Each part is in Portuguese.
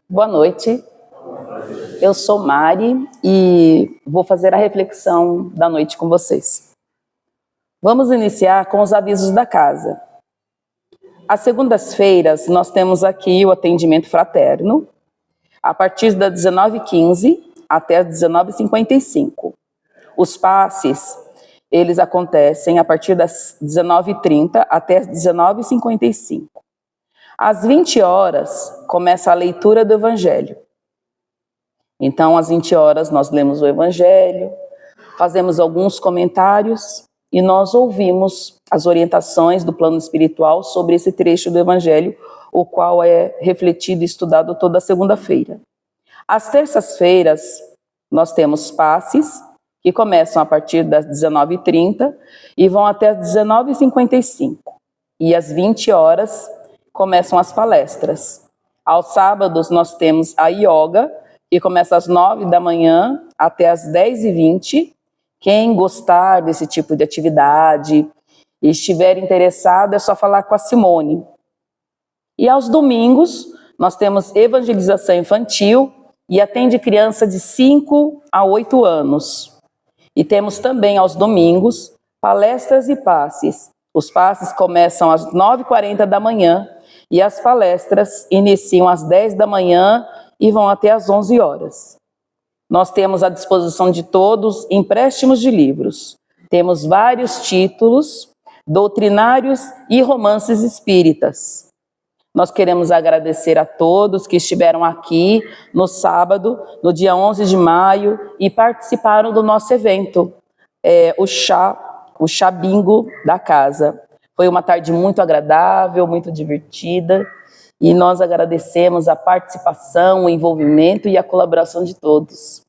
Boa noite, eu sou Mari e vou fazer a reflexão da noite com vocês. Vamos iniciar com os avisos da casa. Às segundas-feiras nós temos aqui o atendimento fraterno, a partir das 19h15 até as 19h55. Os passes, eles acontecem a partir das 19h30 até as 19h55. Às 20 horas, começa a leitura do Evangelho. Então, às 20 horas, nós lemos o Evangelho, fazemos alguns comentários e nós ouvimos as orientações do plano espiritual sobre esse trecho do Evangelho, o qual é refletido e estudado toda segunda-feira. Às terças-feiras, nós temos passes, que começam a partir das 19h30 e vão até as 19h55. E às 20 horas, começam as palestras. Aos sábados nós temos a yoga, que começa às 9 da manhã até às 10h20. Quem gostar desse tipo de atividade e estiver interessado, é só falar com a Simone. E aos domingos nós temos evangelização infantil e atende criança de 5 a 8 anos. E temos também aos domingos palestras e passes. Os passes começam às 9h40 da manhã e as palestras iniciam às 10 da manhã e vão até às 11 horas. Nós temos à disposição de todos empréstimos de livros. Temos vários títulos, doutrinários e romances espíritas. Nós queremos agradecer a todos que estiveram aqui no sábado, no dia 11 de maio, e participaram do nosso evento, o chá bingo da casa. Foi uma tarde muito agradável, muito divertida, e nós agradecemos a participação, o envolvimento e a colaboração de todos.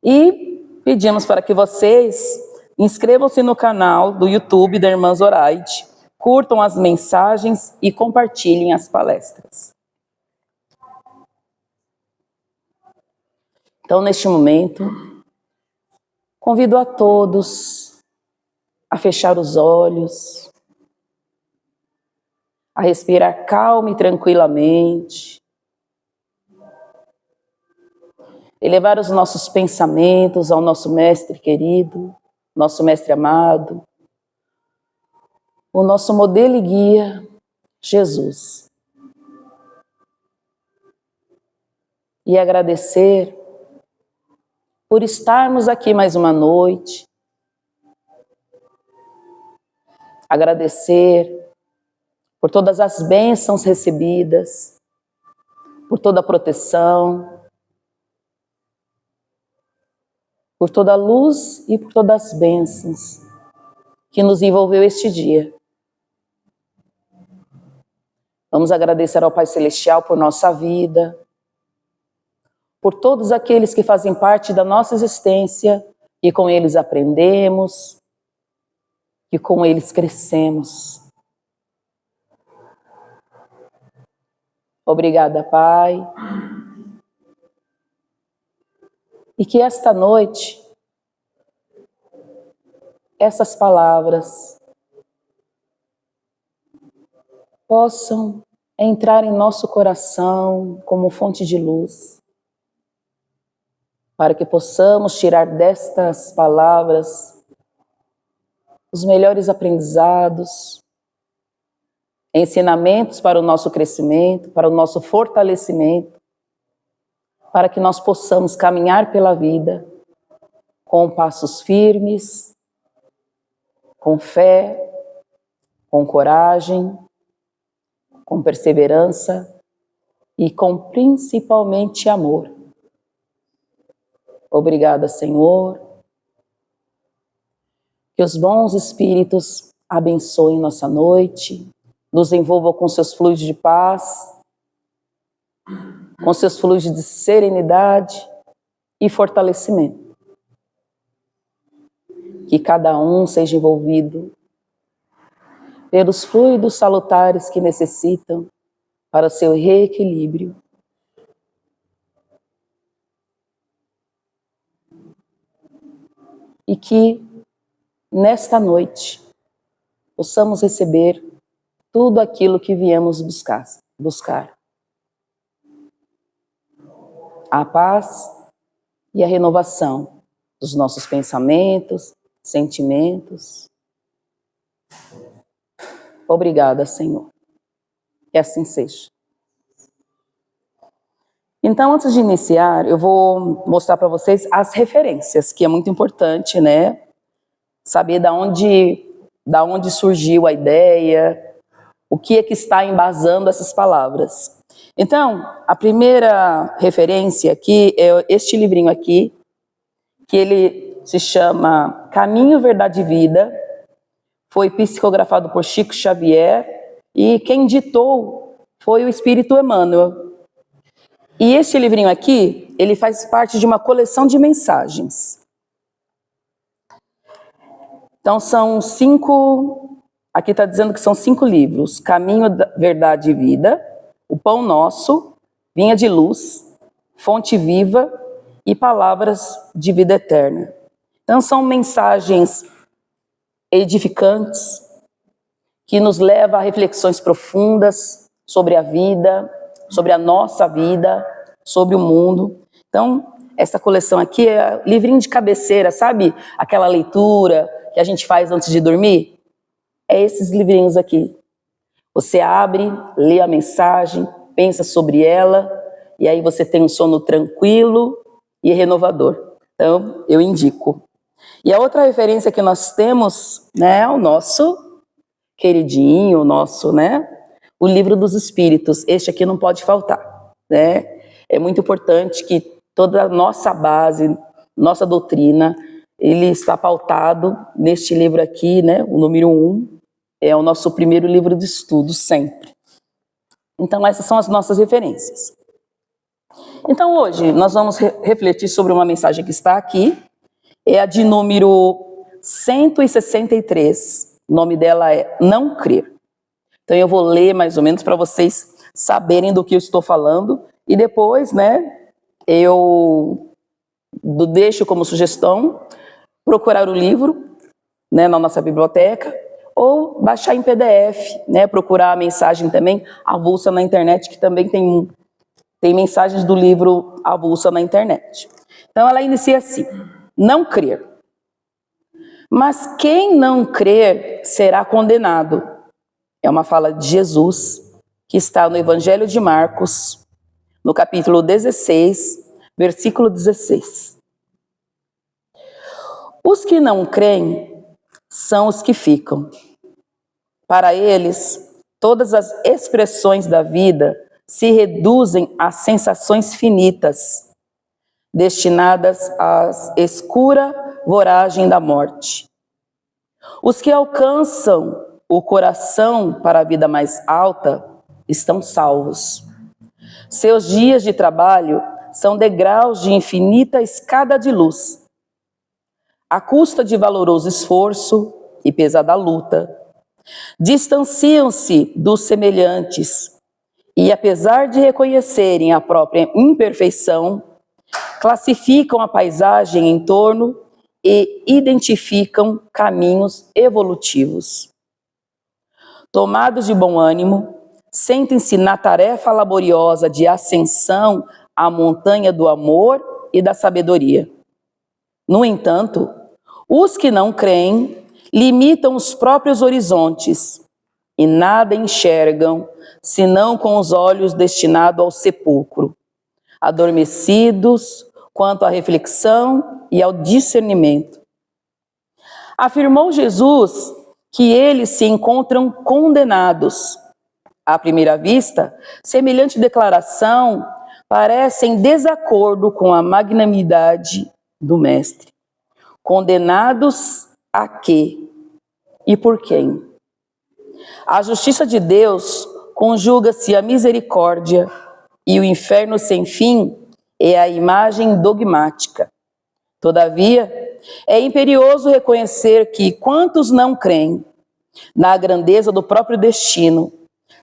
E pedimos para que vocês inscrevam-se no canal do YouTube da Irmã Zoraide, curtam as mensagens e compartilhem as palestras. Então, neste momento, convido a todos a fechar os olhos, a respirar calma e tranquilamente, elevar os nossos pensamentos ao nosso mestre querido, nosso mestre amado, o nosso modelo e guia, Jesus. E agradecer por estarmos aqui mais uma noite, agradecer por todas as bênçãos recebidas, por toda a proteção, por toda a luz e por todas as bênçãos que nos envolveu este dia. Vamos agradecer ao Pai Celestial por nossa vida, por todos aqueles que fazem parte da nossa existência e com eles aprendemos e com eles crescemos. Obrigada, Pai. E que esta noite, essas palavras possam entrar em nosso coração como fonte de luz, para que possamos tirar destas palavras os melhores aprendizados, ensinamentos para o nosso crescimento, para o nosso fortalecimento, para que nós possamos caminhar pela vida com passos firmes, com fé, com coragem, com perseverança e com principalmente amor. Obrigada, Senhor. Que os bons espíritos abençoem nossa noite, nos envolvam com seus fluidos de paz, com seus fluidos de serenidade e fortalecimento. Que cada um seja envolvido pelos fluidos salutares que necessitam para o seu reequilíbrio. e que nesta noite possamos receber tudo aquilo que viemos buscar. A paz e a renovação dos nossos pensamentos, sentimentos. Obrigada, Senhor. Que assim seja. Então, antes de iniciar, eu vou mostrar para vocês as referências, que é muito importante, né? Saber da onde surgiu a ideia, o que é que está embasando essas palavras. Então, a primeira referência aqui é este livrinho aqui, que ele se chama Caminho, Verdade e Vida, foi psicografado por Chico Xavier, e quem ditou foi o Espírito Emmanuel. E este livrinho aqui, ele faz parte de uma coleção de mensagens. Então são 5, aqui está dizendo que são 5 livros: Caminho, Verdade e Vida, O Pão Nosso, Vinha de Luz, Fonte Viva e Palavras de Vida Eterna. Então são mensagens edificantes, que nos levam a reflexões profundas sobre a vida, sobre a nossa vida, sobre o mundo. Então, essa coleção aqui é livrinho de cabeceira, sabe? Aquela leitura que a gente faz antes de dormir. É esses livrinhos aqui. Você abre, lê a mensagem, pensa sobre ela, e aí você tem um sono tranquilo e renovador. Então, eu indico. E a outra referência que nós temos, né, o nosso queridinho, o Livro dos Espíritos. Este aqui não pode faltar, né? É muito importante que toda a nossa base, nossa doutrina, ele está pautado neste livro aqui, né? O número 1 é o nosso primeiro livro de estudo sempre. Então essas são as nossas referências. Então hoje nós vamos refletir sobre uma mensagem que está aqui, é a de número 163, o nome dela é Não Crer. Então eu vou ler mais ou menos para vocês saberem do que eu estou falando, e depois, né, eu deixo como sugestão procurar o livro, né, na nossa biblioteca, ou baixar em PDF, né, procurar a mensagem também avulsa na internet, que também tem mensagens do livro avulsa na internet. Então ela inicia assim: não crer. Mas quem não crer será condenado. É uma fala de Jesus, que está no Evangelho de Marcos, no capítulo 16, versículo 16. Os que não creem são os que ficam. Para eles, todas as expressões da vida se reduzem a sensações finitas, destinadas à escura voragem da morte. Os que alcançam o coração para a vida mais alta estão salvos. Seus dias de trabalho são degraus de infinita escada de luz. À custa de valoroso esforço e pesada luta, distanciam-se dos semelhantes e, apesar de reconhecerem a própria imperfeição, classificam a paisagem em torno e identificam caminhos evolutivos. Tomados de bom ânimo, sentem-se na tarefa laboriosa de ascensão à montanha do amor e da sabedoria. No entanto, os que não creem limitam os próprios horizontes e nada enxergam senão com os olhos destinados ao sepulcro, adormecidos quanto à reflexão e ao discernimento. Afirmou Jesus que eles se encontram condenados. À primeira vista, semelhante declaração parece em desacordo com a magnanimidade do Mestre. Condenados a quê? E por quem? A justiça de Deus conjuga-se a misericórdia e o inferno sem fim é a imagem dogmática. Todavia, é imperioso reconhecer que quantos não creem na grandeza do próprio destino,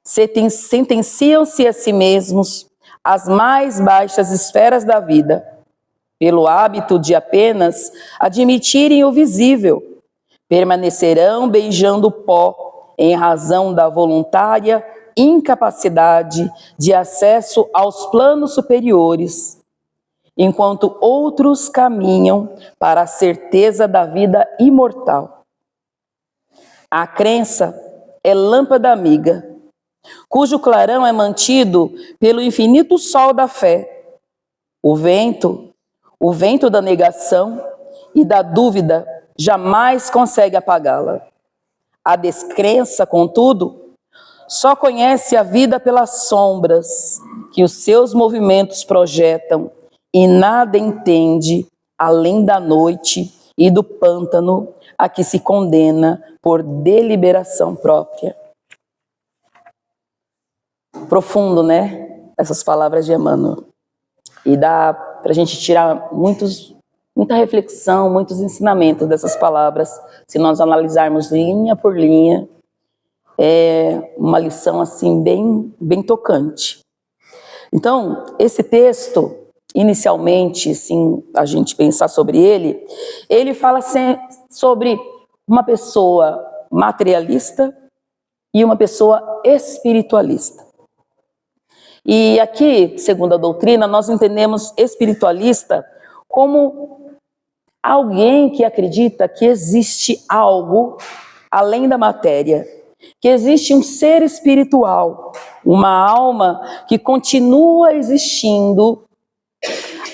sentenciam-se a si mesmos às mais baixas esferas da vida, pelo hábito de apenas admitirem o visível, permanecerão beijando o pó em razão da voluntária incapacidade de acesso aos planos superiores, enquanto outros caminham para a certeza da vida imortal. A crença é lâmpada amiga, cujo clarão é mantido pelo infinito sol da fé. O vento da negação e da dúvida jamais consegue apagá-la. A descrença, contudo, só conhece a vida pelas sombras que os seus movimentos projetam e nada entende além da noite e do pântano a que se condena por deliberação própria. Profundo, né? Essas palavras de Emmanuel. E dá para a gente tirar muita reflexão, muitos ensinamentos dessas palavras, se nós analisarmos linha por linha. É uma lição assim bem tocante. Então, esse texto, inicialmente, assim, a gente pensar sobre ele fala sobre uma pessoa materialista e uma pessoa espiritualista. E aqui, segundo a doutrina, nós entendemos espiritualista como alguém que acredita que existe algo além da matéria, que existe um ser espiritual, uma alma que continua existindo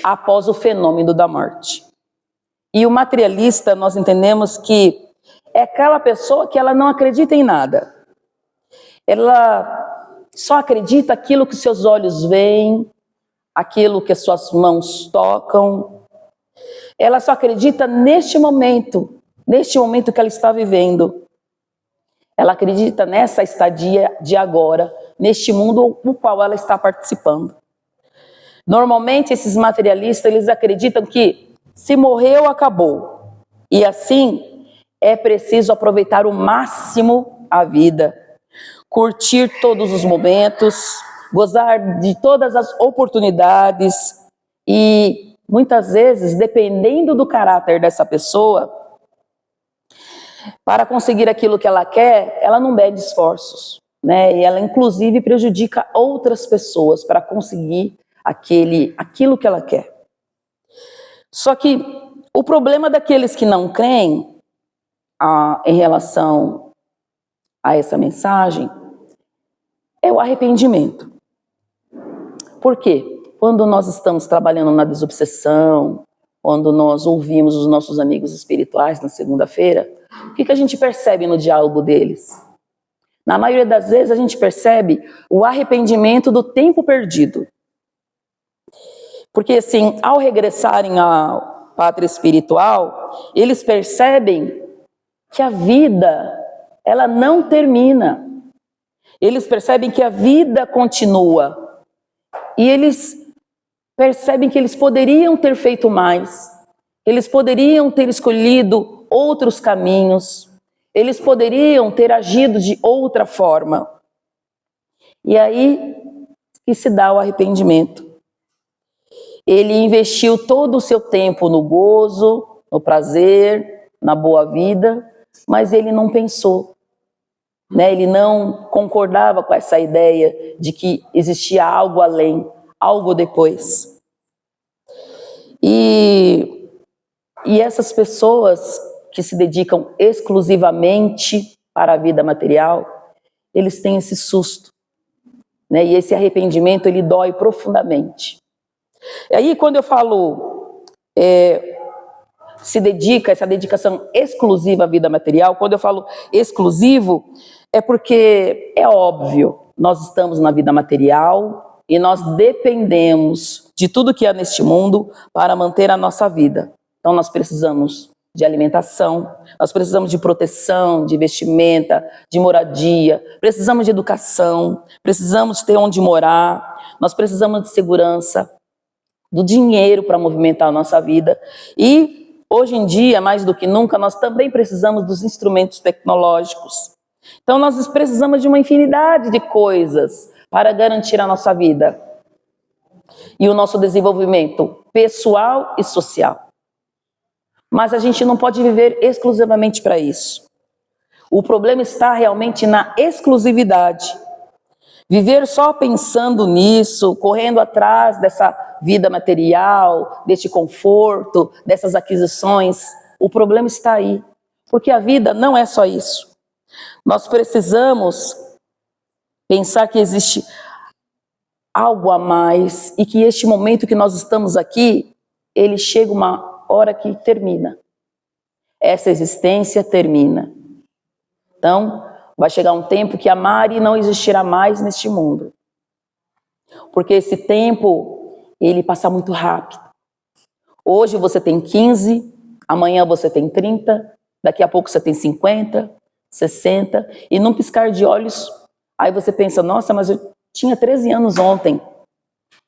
após o fenômeno da morte. E o materialista, nós entendemos que é aquela pessoa que ela não acredita em nada. Ela só acredita aquilo que seus olhos veem, aquilo que as suas mãos tocam. Ela só acredita neste momento que ela está vivendo. Ela acredita nessa estadia de agora, neste mundo no qual ela está participando. Normalmente, esses materialistas, eles acreditam que se morreu, acabou. E assim, é preciso aproveitar o máximo a vida, curtir todos os momentos, gozar de todas as oportunidades e, muitas vezes, dependendo do caráter dessa pessoa, para conseguir aquilo que ela quer, ela não mede esforços, né? E ela, inclusive, prejudica outras pessoas para conseguir aquilo que ela quer. Só que o problema daqueles que não creem em relação a essa mensagem é o arrependimento. Por quê? Quando nós estamos trabalhando na desobsessão, quando nós ouvimos os nossos amigos espirituais na segunda-feira, o que a gente percebe no diálogo deles? Na maioria das vezes a gente percebe o arrependimento do tempo perdido. Porque assim, ao regressarem à pátria espiritual, eles percebem que a vida, ela não termina. Eles percebem que a vida continua. E eles percebem que eles poderiam ter feito mais. Eles poderiam ter escolhido outros caminhos. Eles poderiam ter agido de outra forma. E aí que se dá o arrependimento. Ele investiu todo o seu tempo no gozo, no prazer, na boa vida, mas ele não pensou, né? Ele não concordava com essa ideia de que existia algo além, algo depois. E essas pessoas que se dedicam exclusivamente para a vida material, eles têm esse susto, né? E esse arrependimento, ele dói profundamente. E aí, quando eu falo essa dedicação exclusiva à vida material, quando eu falo exclusivo, é porque é óbvio, nós estamos na vida material e nós dependemos de tudo que há neste mundo para manter a nossa vida. Então nós precisamos de alimentação, nós precisamos de proteção, de vestimenta, de moradia, precisamos de educação, precisamos ter onde morar, nós precisamos de segurança, do dinheiro para movimentar a nossa vida. E hoje em dia, mais do que nunca, nós também precisamos dos instrumentos tecnológicos. Então nós precisamos de uma infinidade de coisas para garantir a nossa vida. e o nosso desenvolvimento pessoal e social. Mas a gente não pode viver exclusivamente para isso. O problema está realmente na exclusividade. Viver só pensando nisso, correndo atrás dessa vida material, deste conforto, dessas aquisições, o problema está aí. Porque a vida não é só isso. Nós precisamos pensar que existe algo a mais e que este momento que nós estamos aqui, ele chega uma hora que termina. Essa existência termina. Então, vai chegar um tempo que a Mari não existirá mais neste mundo. Porque esse tempo, ele passa muito rápido. Hoje você tem 15, amanhã você tem 30, daqui a pouco você tem 50, 60, e num piscar de olhos, aí você pensa, nossa, mas eu tinha 13 anos ontem.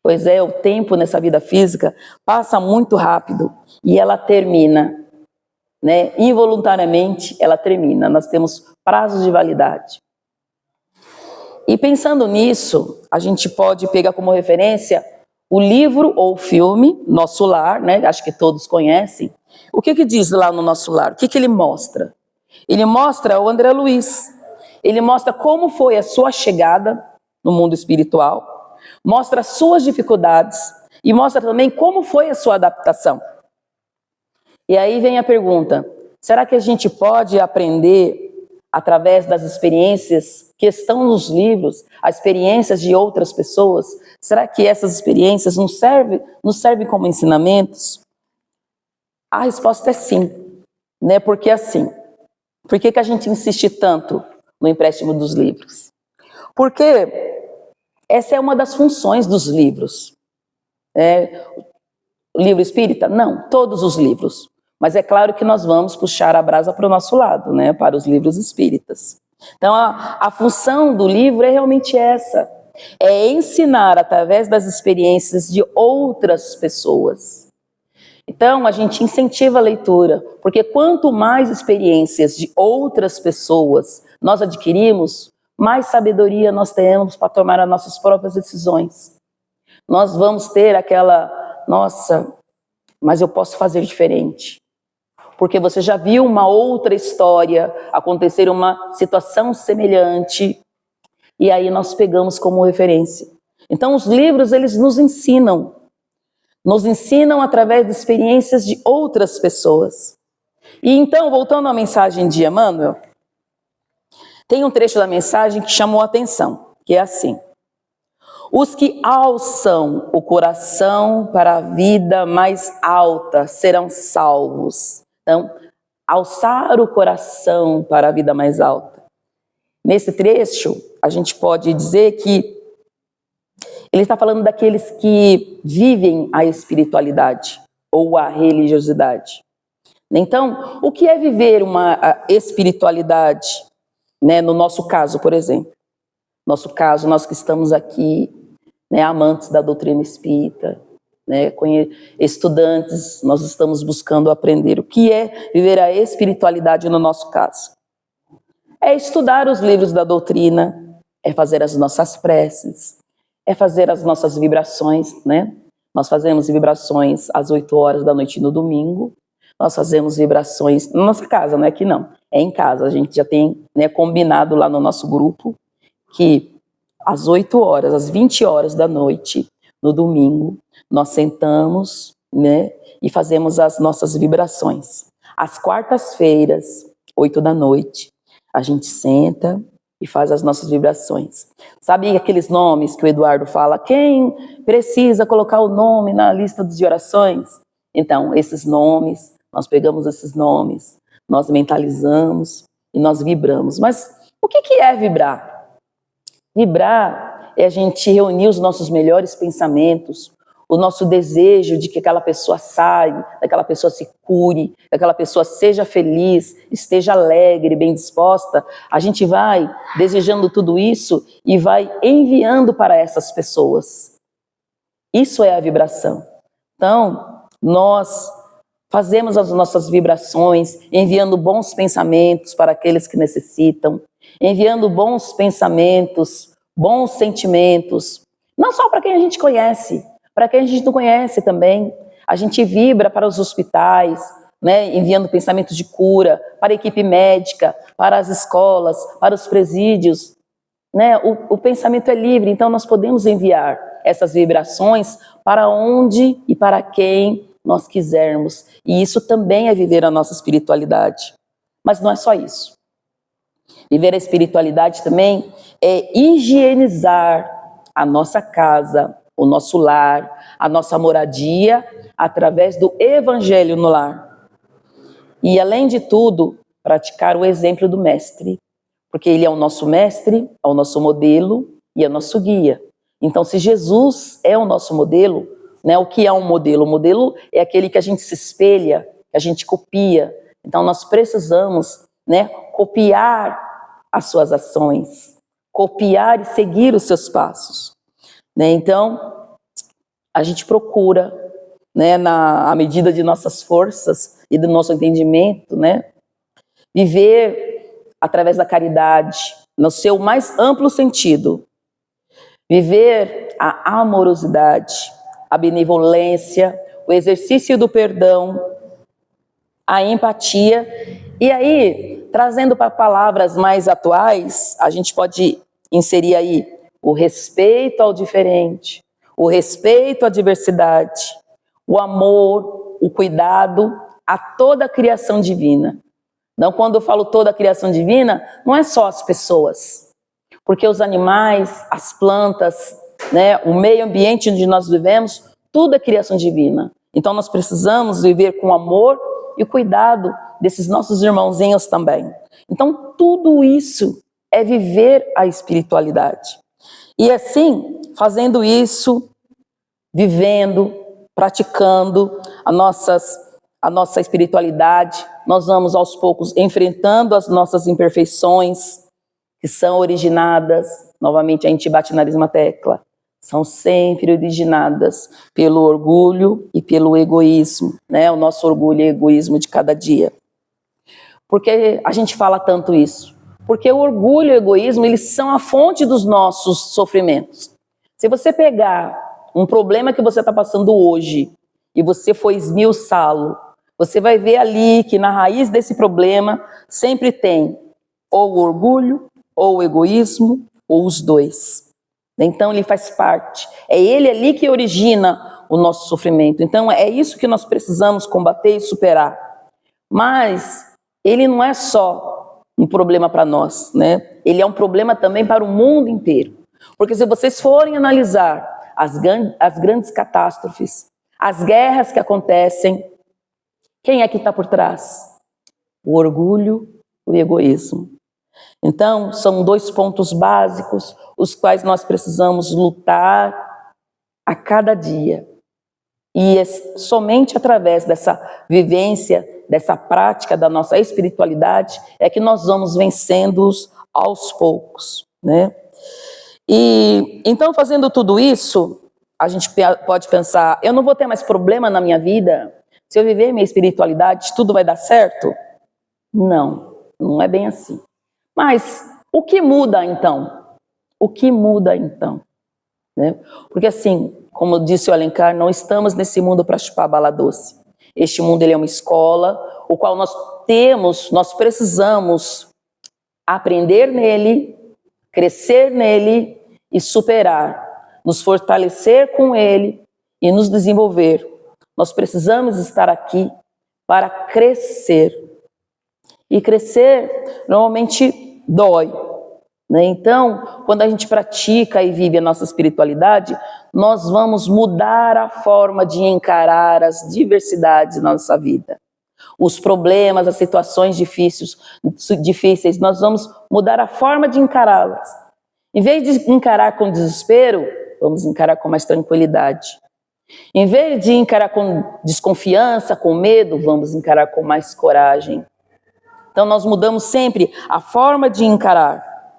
Pois é, o tempo nessa vida física passa muito rápido e ela termina, né? Involuntariamente ela termina, nós temos prazos de validade. E pensando nisso, a gente pode pegar como referência o livro ou o filme Nosso Lar, né? Acho que todos conhecem. O que diz lá no Nosso Lar? O que ele mostra? Ele mostra o André Luiz. Ele mostra como foi a sua chegada no mundo espiritual, mostra as suas dificuldades e mostra também como foi a sua adaptação. E aí vem a pergunta, será que a gente pode aprender através das experiências que estão nos livros, as experiências de outras pessoas? Será que essas experiências nos servem como ensinamentos? A resposta é sim, né? Porque assim, por que a gente insiste tanto no empréstimo dos livros? Porque essa é uma das funções dos livros. O livro espírita? Não, todos os livros. Mas é claro que nós vamos puxar a brasa para o nosso lado, né, para os livros espíritas. Então, a função do livro é realmente essa. É ensinar através das experiências de outras pessoas. Então, a gente incentiva a leitura, porque quanto mais experiências de outras pessoas nós adquirimos, mais sabedoria nós temos para tomar as nossas próprias decisões. Nós vamos ter aquela, nossa, mas eu posso fazer diferente. Porque você já viu uma outra história acontecer, uma situação semelhante, e aí nós pegamos como referência. Então os livros, eles nos ensinam através de experiências de outras pessoas. E então, voltando à mensagem de Emmanuel, tem um trecho da mensagem que chamou a atenção, que é assim: os que alçam o coração para a vida mais alta serão salvos. Então, alçar o coração para a vida mais alta. Nesse trecho, a gente pode dizer que ele está falando daqueles que vivem a espiritualidade ou a religiosidade. Então, o que é viver uma espiritualidade? Né, no nosso caso, por exemplo. Nosso caso, nós que estamos aqui, né, amantes da doutrina espírita, né, estudantes, nós estamos buscando aprender o que é viver a espiritualidade no nosso caso. É estudar os livros da doutrina, é fazer as nossas preces, é fazer as nossas vibrações, né? Nós fazemos vibrações às 8 horas da noite no domingo, nós fazemos vibrações na nossa casa, não é aqui não, é em casa. A gente já tem, né, combinado lá no nosso grupo que às 8 horas, às 20 horas da noite, no domingo, nós sentamos, né, e fazemos as nossas vibrações. Às quartas-feiras, 8 da noite, a gente senta e faz as nossas vibrações. Sabe aqueles nomes que o Eduardo fala? Quem precisa colocar o nome na lista de orações? Então, esses nomes, nós pegamos esses nomes, nós mentalizamos e nós vibramos. Mas o que é vibrar? Vibrar é a gente reunir os nossos melhores pensamentos, o nosso desejo de que aquela pessoa saia, que aquela pessoa se cure, que aquela pessoa seja feliz, esteja alegre, bem disposta. A gente vai desejando tudo isso e vai enviando para essas pessoas. Isso é a vibração. Então, nós fazemos as nossas vibrações, enviando bons pensamentos para aqueles que necessitam, enviando bons pensamentos, bons sentimentos, não só para quem a gente conhece, Para quem a gente não conhece também, a gente vibra para os hospitais, né, enviando pensamentos de cura, para a equipe médica, para as escolas, para os presídios. Né? O pensamento é livre, então nós podemos enviar essas vibrações para onde e para quem nós quisermos. E isso também é viver a nossa espiritualidade. Mas não é só isso. Viver a espiritualidade também é higienizar a nossa casa, o nosso lar, a nossa moradia, através do evangelho no lar. E, além de tudo, praticar o exemplo do mestre, porque ele é o nosso mestre, é o nosso modelo e é o nosso guia. Então, se Jesus é o nosso modelo, né, o que é um modelo? O modelo é aquele que a gente se espelha, que a gente copia. Então, nós precisamos, né, copiar as suas ações, copiar e seguir os seus passos. Né? Então, a gente procura, né, à medida de nossas forças e do nosso entendimento, né, viver através da caridade, no seu mais amplo sentido. Viver a amorosidade, a benevolência, o exercício do perdão, a empatia. E aí, trazendo para palavras mais atuais, a gente pode inserir aí o respeito ao diferente, o respeito à diversidade, o amor, o cuidado a toda a criação divina. Então, quando eu falo toda a criação divina, não é só as pessoas, porque os animais, as plantas, né, o meio ambiente onde nós vivemos, tudo é criação divina. Então, nós precisamos viver com amor e cuidado desses nossos irmãozinhos também. Então, tudo isso é viver a espiritualidade. E assim, fazendo isso, vivendo, praticando a nossa espiritualidade, nós vamos aos poucos enfrentando as nossas imperfeições, que são originadas, novamente a gente bate na mesma tecla, são sempre originadas pelo orgulho e pelo egoísmo, né? O nosso orgulho e egoísmo de cada dia. Por que a gente fala tanto isso? Porque o orgulho e o egoísmo, eles são a fonte dos nossos sofrimentos. Se você pegar um problema que você está passando hoje e você for esmiuçá-lo, você vai ver ali que na raiz desse problema sempre tem ou o orgulho, ou o egoísmo, ou os dois. Então ele faz parte. É ele ali que origina o nosso sofrimento. Então é isso que nós precisamos combater e superar. Mas ele não é só um problema para nós, né? Ele é um problema também para o mundo inteiro. Porque se vocês forem analisar as grandes catástrofes, as guerras que acontecem, quem é que está por trás? O orgulho, o egoísmo. Então, são dois pontos básicos, os quais nós precisamos lutar a cada dia. E é somente através dessa vivência, dessa prática da nossa espiritualidade, é que nós vamos vencendo-os aos poucos, né? E então, fazendo tudo isso, a gente pode pensar, eu não vou ter mais problema na minha vida? Se eu viver minha espiritualidade, tudo vai dar certo? Não, não é bem assim. Mas o que muda então? O que muda então? Né? Porque assim, como disse o Alencar, não estamos nesse mundo para chupar bala doce. Este mundo ele é uma escola, o qual nós precisamos aprender nele, crescer nele e superar, nos fortalecer com ele e nos desenvolver. Nós precisamos estar aqui para crescer. E crescer normalmente dói, né? Então, quando a gente pratica e vive a nossa espiritualidade, nós vamos mudar a forma de encarar as diversidades na nossa vida. Os problemas, as situações difíceis, nós vamos mudar a forma de encará-las. Em vez de encarar com desespero, vamos encarar com mais tranquilidade. Em vez de encarar com desconfiança, com medo, vamos encarar com mais coragem. Então nós mudamos sempre a forma de encarar.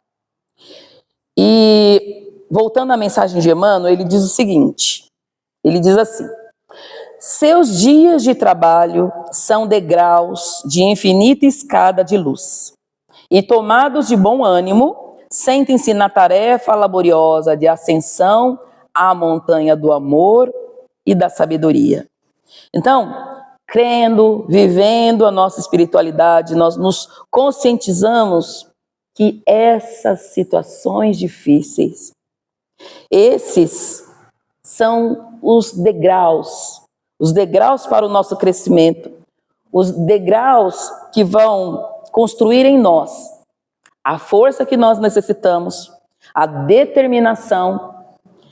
E voltando à mensagem de Emmanuel, ele diz o seguinte, ele diz assim: seus dias de trabalho são degraus de infinita escada de luz, e tomados de bom ânimo, sentem-se na tarefa laboriosa de ascensão à montanha do amor e da sabedoria. Então, crendo, vivendo a nossa espiritualidade, nós nos conscientizamos que essas situações difíceis, esses são os degraus para o nosso crescimento, os degraus que vão construir em nós a força que nós necessitamos, a determinação,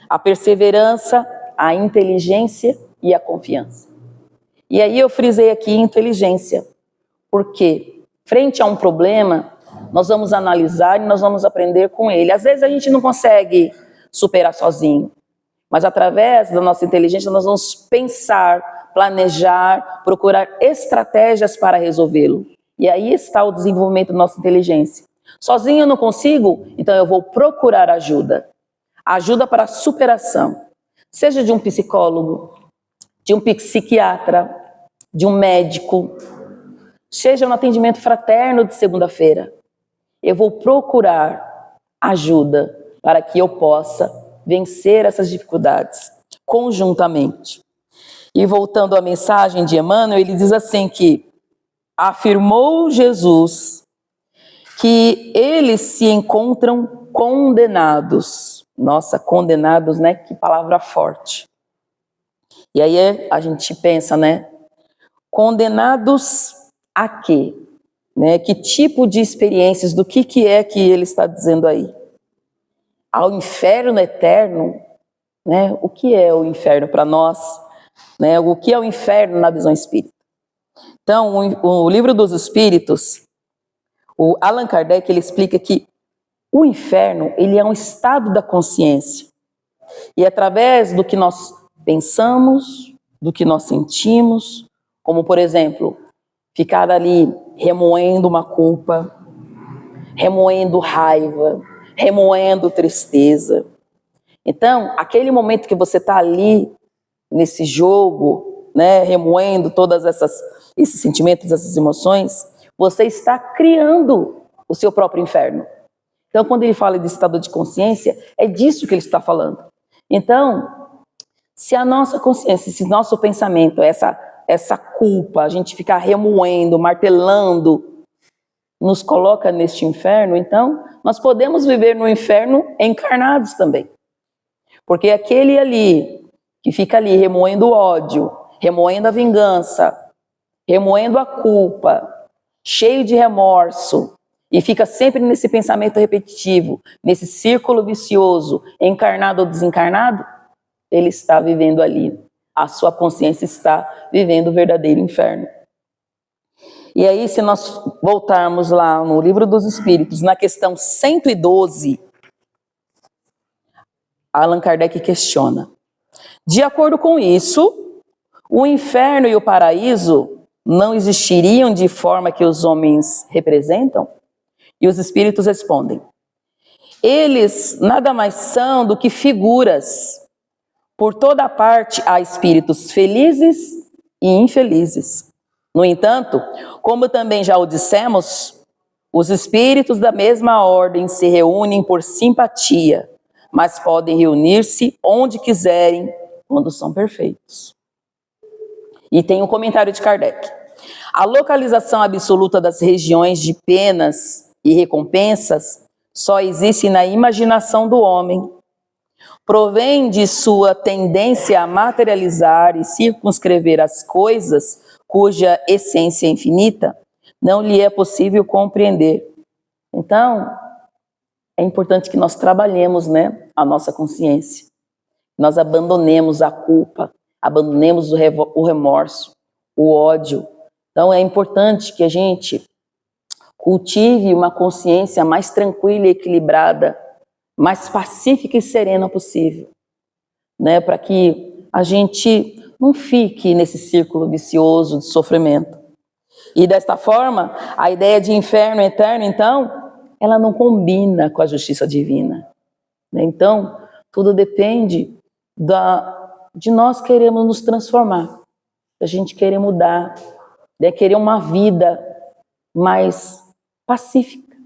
a perseverança, a inteligência e a confiança. E aí eu frisei aqui inteligência, porque frente a um problema, nós vamos analisar e nós vamos aprender com ele. Às vezes a gente não consegue superar sozinho, mas através da nossa inteligência nós vamos pensar, planejar, procurar estratégias para resolvê-lo. E aí está o desenvolvimento da nossa inteligência. Sozinho eu não consigo, então eu vou procurar ajuda. Ajuda para a superação, seja de um psicólogo, de um psiquiatra, de um médico, seja no atendimento fraterno de segunda-feira. Eu vou procurar ajuda para que eu possa vencer essas dificuldades conjuntamente. E voltando à mensagem de Emmanuel, ele diz assim que afirmou Jesus que eles se encontram condenados. Nossa, condenados, né? Que palavra forte. E aí a gente pensa, né? Condenados a quê? Né? Que tipo de experiências, do que é que ele está dizendo aí? Ao inferno eterno, né? O que é o inferno para nós? Né? O que é o inferno na visão espírita? Então, o Livro dos Espíritos, o Allan Kardec, ele explica que o inferno, ele é um estado da consciência. E através do que nós pensamos, do que nós sentimos, como, por exemplo, ficar ali remoendo uma culpa, remoendo raiva, remoendo tristeza. Então, aquele momento que você está ali, nesse jogo, né, remoendo todas esses sentimentos, essas emoções, você está criando o seu próprio inferno. Então, quando ele fala de estado de consciência, é disso que ele está falando. Então, se a nossa consciência, se nosso pensamento, essa culpa, a gente ficar remoendo, martelando, nos coloca neste inferno, então nós podemos viver no inferno encarnados também. Porque aquele ali, que fica ali remoendo o ódio, remoendo a vingança, remoendo a culpa, cheio de remorso, e fica sempre nesse pensamento repetitivo, nesse círculo vicioso, encarnado ou desencarnado, ele está vivendo ali. A sua consciência está vivendo o verdadeiro inferno. E aí, se nós voltarmos lá no Livro dos Espíritos, na questão 112, Allan Kardec questiona. De acordo com isso, o inferno e o paraíso não existiriam de forma que os homens representam? E os espíritos respondem: eles nada mais são do que figuras. Por toda parte há espíritos felizes e infelizes. No entanto, como também já o dissemos, os espíritos da mesma ordem se reúnem por simpatia, mas podem reunir-se onde quiserem, quando são perfeitos. E tem um comentário de Kardec. A localização absoluta das regiões de penas e recompensas só existe na imaginação do homem. Provém de sua tendência a materializar e circunscrever as coisas cuja essência é infinita, não lhe é possível compreender. Então, é importante que nós trabalhemos, né, a nossa consciência. Nós abandonemos a culpa, abandonemos o remorso, o ódio. Então, é importante que a gente cultive uma consciência mais tranquila e equilibrada, mais pacífica e serena possível, né, para que a gente não fique nesse círculo vicioso de sofrimento. E desta forma, a ideia de inferno eterno, então, ela não combina com a justiça divina. Então, tudo depende de nós queremos nos transformar, da gente querer mudar, de querer uma vida mais pacífica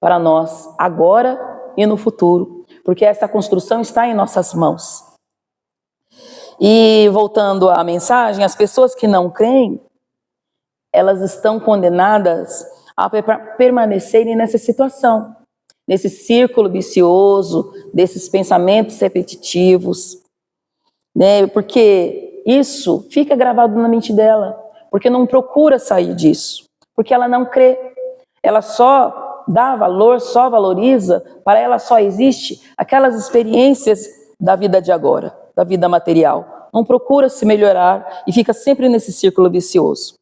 para nós, agora e no futuro, porque essa construção está em nossas mãos. E voltando à mensagem, as pessoas que não creem, elas estão condenadas a permanecerem nessa situação, nesse círculo vicioso, desses pensamentos repetitivos, né? Porque isso fica gravado na mente dela, porque não procura sair disso, porque ela não crê, ela só dá valor, só valoriza, para ela só existe aquelas experiências da vida de agora, da vida material. Não procura se melhorar e fica sempre nesse círculo vicioso.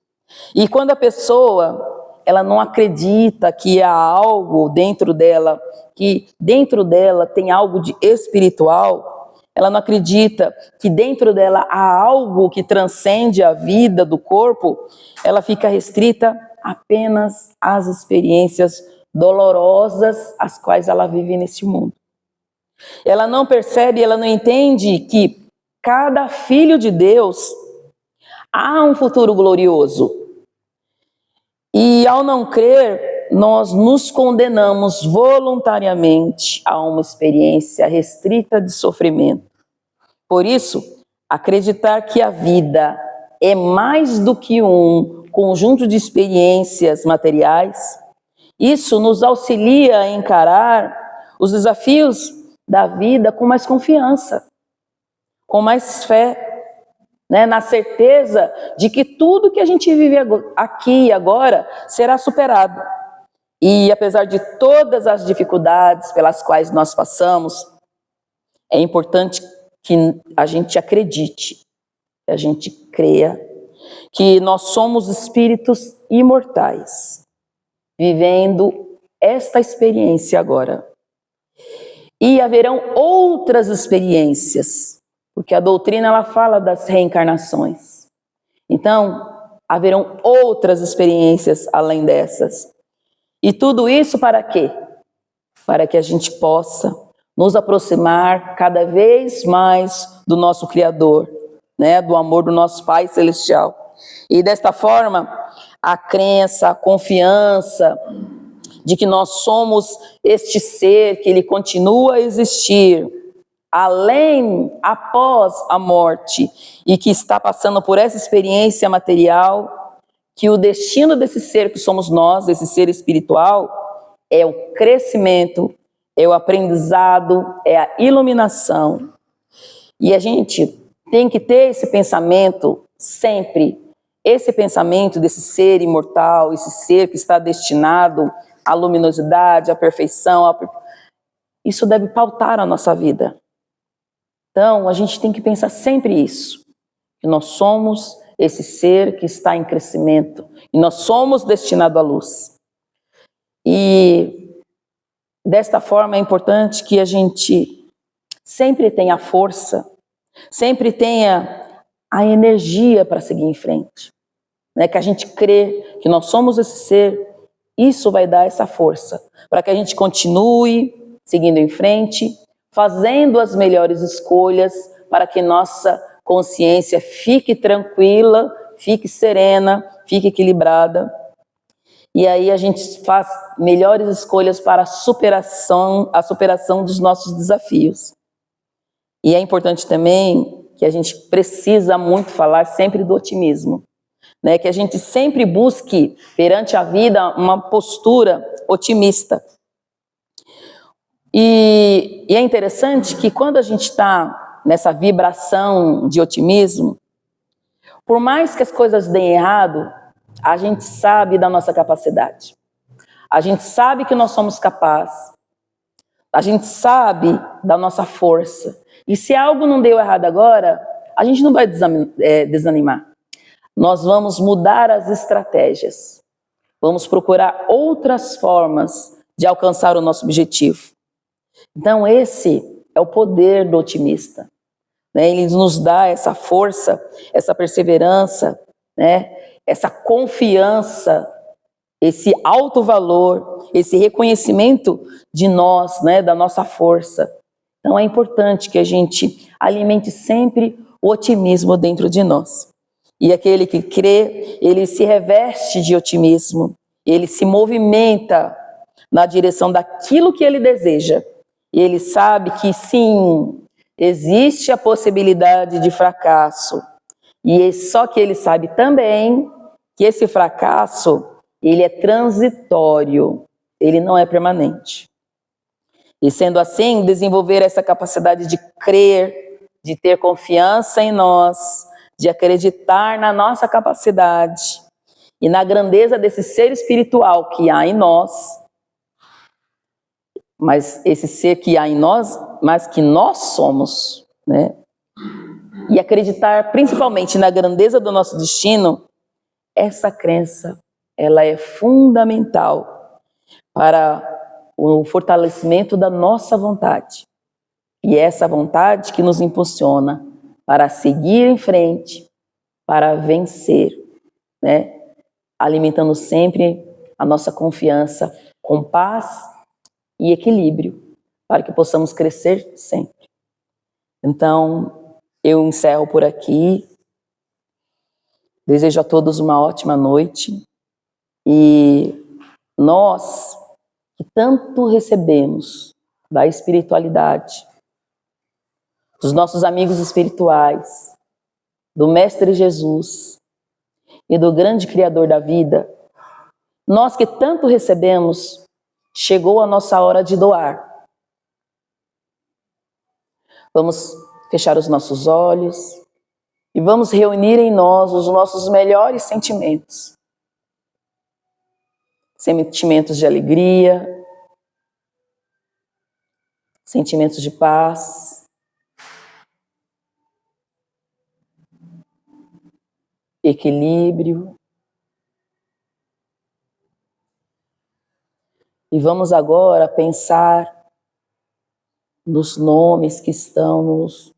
E quando a pessoa, ela não acredita que há algo dentro dela, que dentro dela tem algo de espiritual, ela não acredita que dentro dela há algo que transcende a vida do corpo, ela fica restrita apenas às experiências dolorosas as quais ela vive nesse mundo. Ela não percebe, ela não entende que cada filho de Deus há um futuro glorioso. E ao não crer, nós nos condenamos voluntariamente a uma experiência restrita de sofrimento. Por isso, acreditar que a vida é mais do que um conjunto de experiências materiais, isso nos auxilia a encarar os desafios da vida com mais confiança, com mais fé, né? Na certeza de que tudo que a gente vive aqui e agora será superado. E apesar de todas as dificuldades pelas quais nós passamos, é importante que a gente acredite, que a gente creia que nós somos espíritos imortais, vivendo esta experiência agora. E haverão outras experiências, porque a doutrina ela fala das reencarnações. Então, haverão outras experiências além dessas. E tudo isso para quê? Para que a gente possa nos aproximar cada vez mais do nosso Criador, né? Do amor do nosso Pai Celestial. E desta forma, a crença, a confiança de que nós somos este ser, que ele continua a existir, além, após a morte, e que está passando por essa experiência material, que o destino desse ser que somos nós, esse ser espiritual, é o crescimento, é o aprendizado, é a iluminação. E a gente tem que ter esse pensamento sempre, esse pensamento desse ser imortal, esse ser que está destinado à luminosidade, à perfeição, isso deve pautar a nossa vida. Então, a gente tem que pensar sempre isso, que nós somos esse ser que está em crescimento, e nós somos destinados à luz. E desta forma é importante que a gente sempre tenha força, sempre tenha a energia para seguir em frente, né? Que a gente crê que nós somos esse ser, isso vai dar essa força, para que a gente continue seguindo em frente, fazendo as melhores escolhas, para que nossa consciência fique tranquila, fique serena, fique equilibrada. E aí a gente faz melhores escolhas para a superação dos nossos desafios. E é importante também que a gente precisa muito falar sempre do otimismo, né? Que a gente sempre busque perante a vida uma postura otimista. E é interessante que quando a gente está nessa vibração de otimismo, por mais que as coisas deem errado, a gente sabe da nossa capacidade. A gente sabe que nós somos capazes. A gente sabe da nossa força. E se algo não deu errado agora, a gente não vai desanimar. Nós vamos mudar as estratégias. Vamos procurar outras formas de alcançar o nosso objetivo. Então esse é o poder do otimista, né? Ele nos dá essa força, essa perseverança, né? Essa confiança, esse alto valor, esse reconhecimento de nós, né? Da nossa força. Então é importante que a gente alimente sempre o otimismo dentro de nós. E aquele que crê, ele se reveste de otimismo, ele se movimenta na direção daquilo que ele deseja. E ele sabe que sim, existe a possibilidade de fracasso. E só que ele sabe também que esse fracasso, ele é transitório, ele não é permanente. E sendo assim, desenvolver essa capacidade de crer, de ter confiança em nós, de acreditar na nossa capacidade e na grandeza desse ser espiritual que há em nós, mas esse ser que há em nós, mas que nós somos, né? E acreditar principalmente na grandeza do nosso destino, essa crença, ela é fundamental para o fortalecimento da nossa vontade. E é essa vontade que nos impulsiona para seguir em frente, para vencer, né? Alimentando sempre a nossa confiança com paz e equilíbrio, para que possamos crescer sempre. Então, eu encerro por aqui. Desejo a todos uma ótima noite. E nós, que tanto recebemos da espiritualidade, dos nossos amigos espirituais, do Mestre Jesus e do grande Criador da vida, nós que tanto recebemos, chegou a nossa hora de doar. Vamos fechar os nossos olhos e vamos reunir em nós os nossos melhores sentimentos. Sentimentos de alegria, sentimentos de paz, equilíbrio. E vamos agora pensar nos nomes que estão nos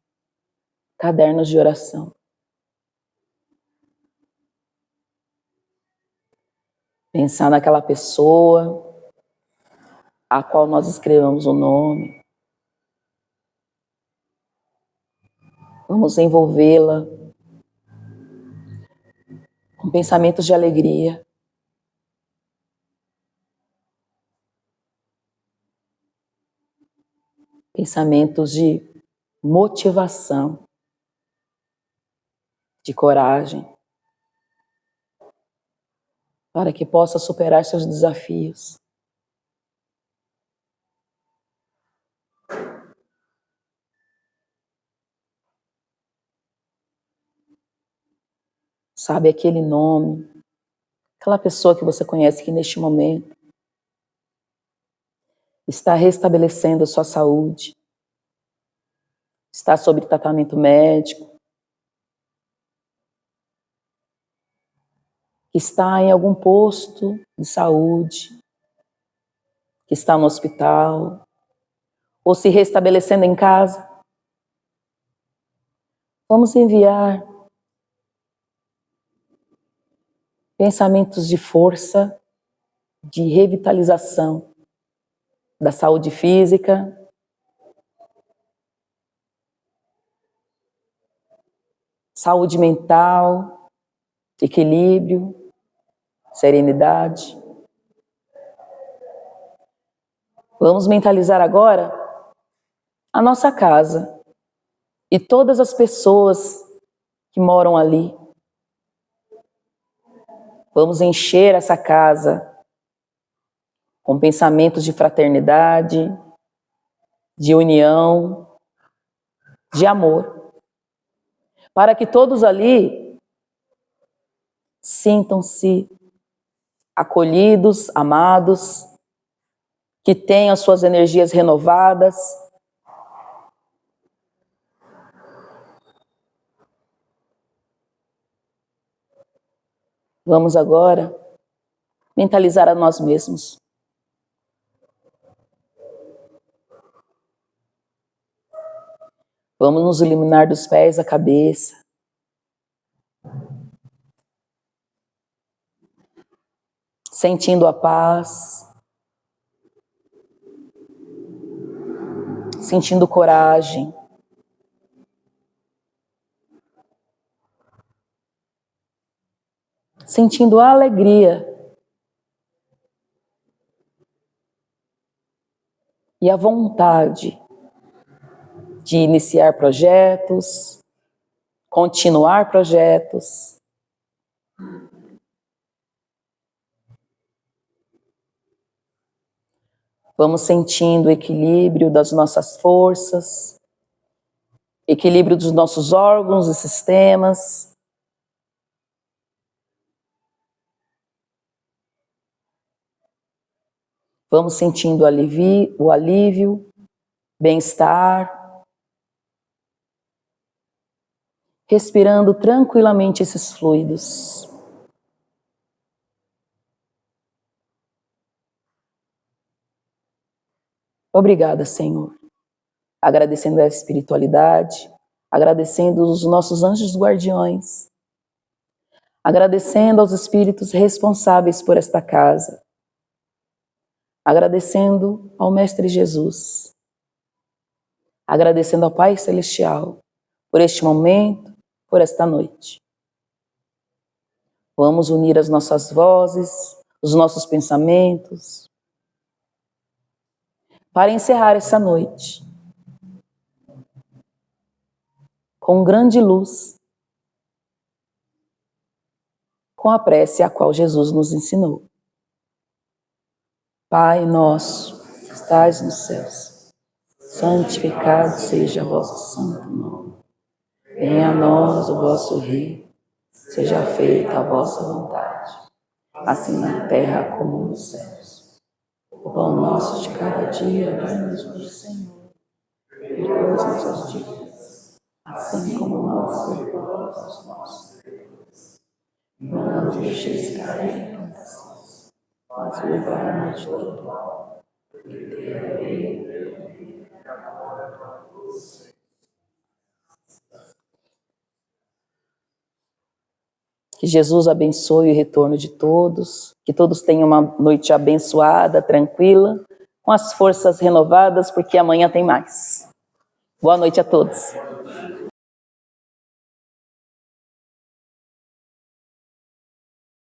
cadernos de oração. Pensar naquela pessoa a qual nós escrevemos o nome. Vamos envolvê-la com pensamentos de alegria. Pensamentos de motivação, de coragem, para que possa superar seus desafios. Sabe aquele nome, aquela pessoa que você conhece que neste momento está restabelecendo a sua saúde, está sob tratamento médico, que está em algum posto de saúde, que está no hospital, ou se restabelecendo em casa. Vamos enviar pensamentos de força, de revitalização da saúde física, saúde mental, equilíbrio, serenidade. Vamos mentalizar agora a nossa casa e todas as pessoas que moram ali. Vamos encher essa casa com pensamentos de fraternidade, de união, de amor, para que todos ali sintam-se acolhidos, amados, que tenham suas energias renovadas. Vamos agora mentalizar a nós mesmos. Vamos nos iluminar dos pés à cabeça. Sentindo a paz. Sentindo coragem. Sentindo a alegria. E a vontade de iniciar projetos, continuar projetos. Vamos sentindo o equilíbrio das nossas forças, equilíbrio dos nossos órgãos e sistemas. Vamos sentindo o alívio, bem-estar. Respirando tranquilamente esses fluidos. Obrigada, Senhor. Agradecendo a espiritualidade, agradecendo os nossos anjos guardiões, agradecendo aos espíritos responsáveis por esta casa, agradecendo ao Mestre Jesus, agradecendo ao Pai Celestial por este momento, por esta noite. Vamos unir as nossas vozes, os nossos pensamentos, para encerrar essa noite com grande luz, com a prece a qual Jesus nos ensinou. Pai nosso, que estais nos céus, santificado seja o vosso santo nome. Venha a nós o vosso reino, seja feita a vossa vontade, assim na terra como nos céus. O pão nosso de cada dia, dai-nos hoje, Senhor. Perdoa as nossas dívidas, assim como nós perdoamos aos nossos devedores. Não nos deixeis cair em tentações, mas livrai-nos de todo mal. Que Jesus abençoe o retorno de todos, que todos tenham uma noite abençoada, tranquila, com as forças renovadas, porque amanhã tem mais. Boa noite a todos.